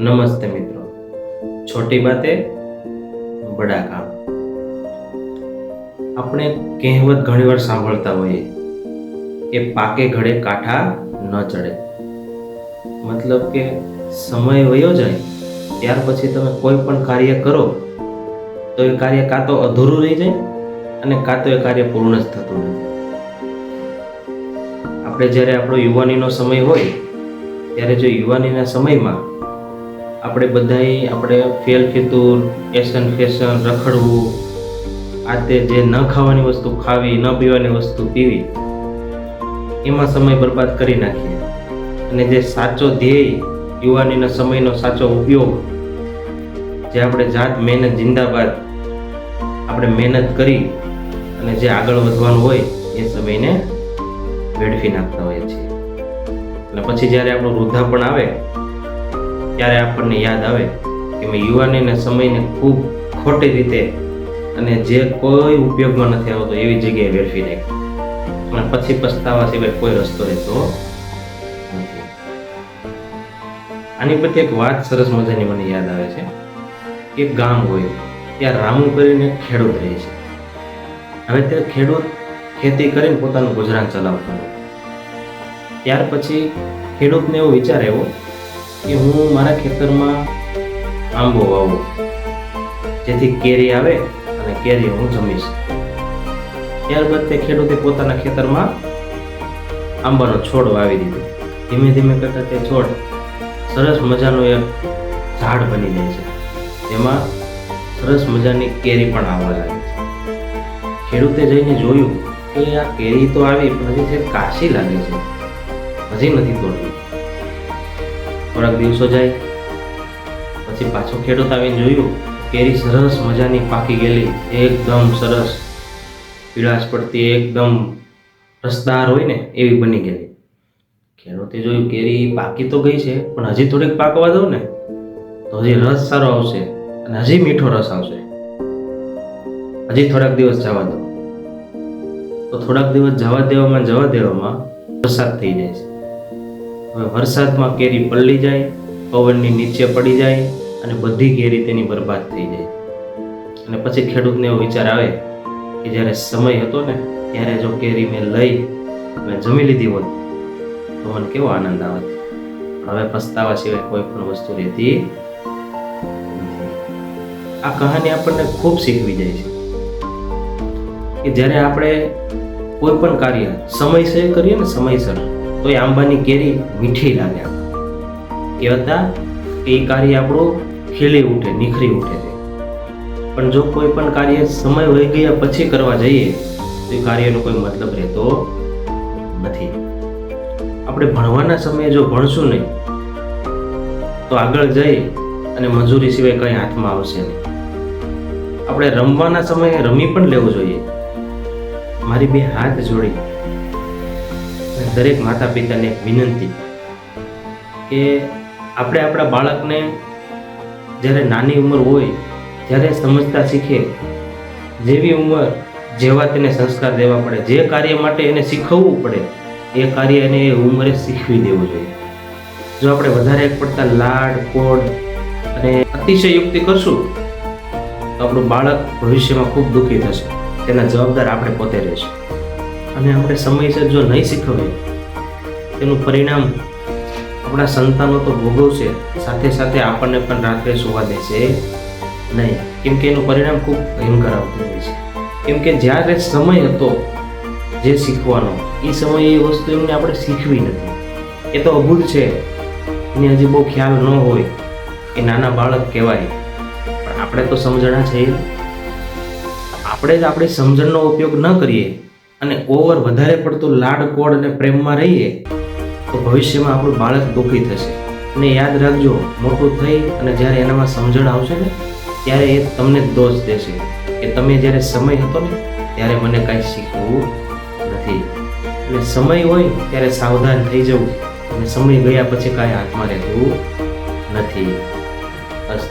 નમસ્તે મિત્રો, છોટી બાતે બડા કામ. આપણે કહેવત ઘણીવાર સાંભળતા હોઈએ કે પાકે ઘડે કાંઠા ન ચડે. મતલબ કે સમય વયો જાય ત્યાર પછી તમે કોઈ પણ કાર્ય કરો તો એ કાર્ય કાં તો અધૂરું રહી જાય અને કાં તો એ કાર્ય પૂર્ણ જ થતું નથી. આપણે જ્યારે આપણો યુવાનીનો સમય હોય ત્યારે જો યુવાનીના સમયમાં આપણે ફેલ ફિતૂર, એશન ફેશન, રખડવું, આ તે જે ન ખાવાની વસ્તુ ખાવી, ન પીવાની વસ્તુ પીવી, એમાં સમય બરબાદ કરી નાખીએ અને જે સાચો ધ્યેય, યુવાનીના સમયનો સાચો ઉપયોગ, જે આપણે જાત મહેનત જિંદાબાદ આપણે મહેનત કરી અને જે આગળ વધવાનું હોય એ સમયને વેડફી નાખતા હોઈએ છીએ. અને પછી જ્યારે આપણું વૃદ્ધાપણ આવે ત્યારે આપણને યાદ આવે કે મેં યુવાનીના સમયને ખૂબ ખોટી રીતે અને જે કોઈ ઉપયોગમાં નથી આવતો એવી જગ્યાએ વેડફી નાખ્યો અને પછી પછતાવા સિવાય કોઈ રસ્તો રહેતો નથી. આની પરથી એક વાત સરસ મજાની મને યાદ આવે છે કે ગામ હોય ત્યાં રામુ કરીને ખેડૂત રહે છે. હવે તે ખેડૂત ખેતી કરીને પોતાનું ગુજરાન ચલાવતો હતો. ત્યાર પછી ખેડૂતને એવો વિચાર આવ્યો કે હું મારા ખેતરમાં આંબો વાવું, જેથી કેરી આવે અને કેરી હું જમીશ. ત્યારબાદ તે ખેડૂતે પોતાના ખેતરમાં આંબાનો છોડ વાવી દીધો. ધીમે ધીમે કરતા તે છોડ સરસ મજાનું એક ઝાડ બની જાય છે, તેમાં સરસ મજાની કેરી પણ આવવા લાગે છે. ખેડૂતે જઈને જોયું કે આ કેરી તો આવી પણ હજી તે કાશી લાગે છે, હજી નથી તોડવી. થોડાક દિવસો જાય પછી પાછો ખેડૂત આવીને જોયું કેરી સરસ મજાની પાકી ગયેલી, એકદમ સરસ પીળાશ પડતી, એકદમ રસદાર હોય ને એવી બની ગયેલી. ખેડૂતે જોયું કેરી પાકી તો ગઈ છે પણ હજી થોડીક પાકવા દઉં ને તો હજી રસ સારો આવશે અને હજી મીઠો રસ આવશે, હજી થોડાક દિવસ જવા દો. તો થોડાક દિવસ જવા દેવામાં વરસાદ થઈ જાય છે. હવે વરસાદમાં કેરી પલળી જાય, પવનની નીચે પડી જાય અને બધી કેરી તેની બરબાદ થઈ જાય. અને પછી ખેડૂતને એવો વિચાર આવે કે જ્યારે સમય હતો ને ત્યારે જો કેરી મેં લઈ અને જમી લીધી હોત તો મને કેવો આનંદ આવત. હવે પસ્તાવા સિવાય કોઈ પણ વસ્તુ રહેતી નથી. આ કહાની આપણને ખૂબ શીખવી જાય છે કે જ્યારે આપણે કોઈ પણ કાર્ય સમયસર કરીએ ને, સમયસર, તો એ આંબાની કેરી મીઠી લાગે. કહેતા કે એ કાર્ય આપણું ખીલી ઉઠે, નિખરી ઉઠે છે. પણ જો કોઈ પણ કાર્ય સમય વહી ગયા પછી કરવા જઈએ તો એ કાર્યનો કોઈ મતલબ રહેતો નથી. આપણે ભણવાના સમયે જો ભણશું નહીં તો આગળ જઈ અને મજૂરી સિવાય કંઈ હાથમાં આવશે નહીં. આપણે રમવાના સમયે રમી પણ લેવું જોઈએ. મારી બે હાથ જોડી દરેક માતા પિતાને એક વિનંતી કે આપણે આપણા બાળકને જ્યારે નાની ઉંમર હોય ત્યારે સમજતા શીખે, જેવી ઉંમર જેવા તેને સંસ્કાર દેવા પડે, જે કાર્ય માટે એને શીખવવું પડે એ કાર્ય એને એ ઉંમરે શીખવી દેવું જોઈએ. જો આપણે વધારે પડતા લાડ કોડ અને અતિશય યુક્તિ કરશું તો આપણું બાળક ભવિષ્યમાં ખૂબ દુઃખી થશે. તેના જવાબદાર આપણે પોતે રહીશું. અને આપણે સમયસર જો નહીં શીખવીએ તેનું પરિણામ આપણા સંતાનો તો ભોગવશે, સાથે સાથે આપણને પણ રાત્રે સુવા દેશે નહીં. કેમ કે એનું પરિણામ ખૂબ ભયંકર આવતું હોય છે. કેમ કે જ્યારે સમય હતો જે શીખવાનો એ સમયે એ વસ્તુ એમને આપણે શીખવી નથી. એ તો અભૂત છે, એને હજી બહુ ખ્યાલ ન હોય, એ નાના બાળક કહેવાય. પણ આપણે તો સમજણા છે. આપણે જ આપણી સમજણનો ઉપયોગ ન કરીએ અને વધારે પડતું લાડ કોડ અને પ્રેમમાં રહીએ તો ભવિષ્યમાં આપણું બાળક દુઃખી થશે. અને યાદ રાખજો, મોટું થઈ અને જ્યારે એનામાં સમજણ આવશે ને ત્યારે એ તમને દોષ દેશે કે તમે જ્યારે સમય હતો ને ત્યારે મને કાંઈ શીખવું નથી. એટલે સમય હોય ત્યારે સાવધાન થઈ જવું અને સમય ગયા પછી કાંઈ હાથમાં રહેતું નથી. બસ.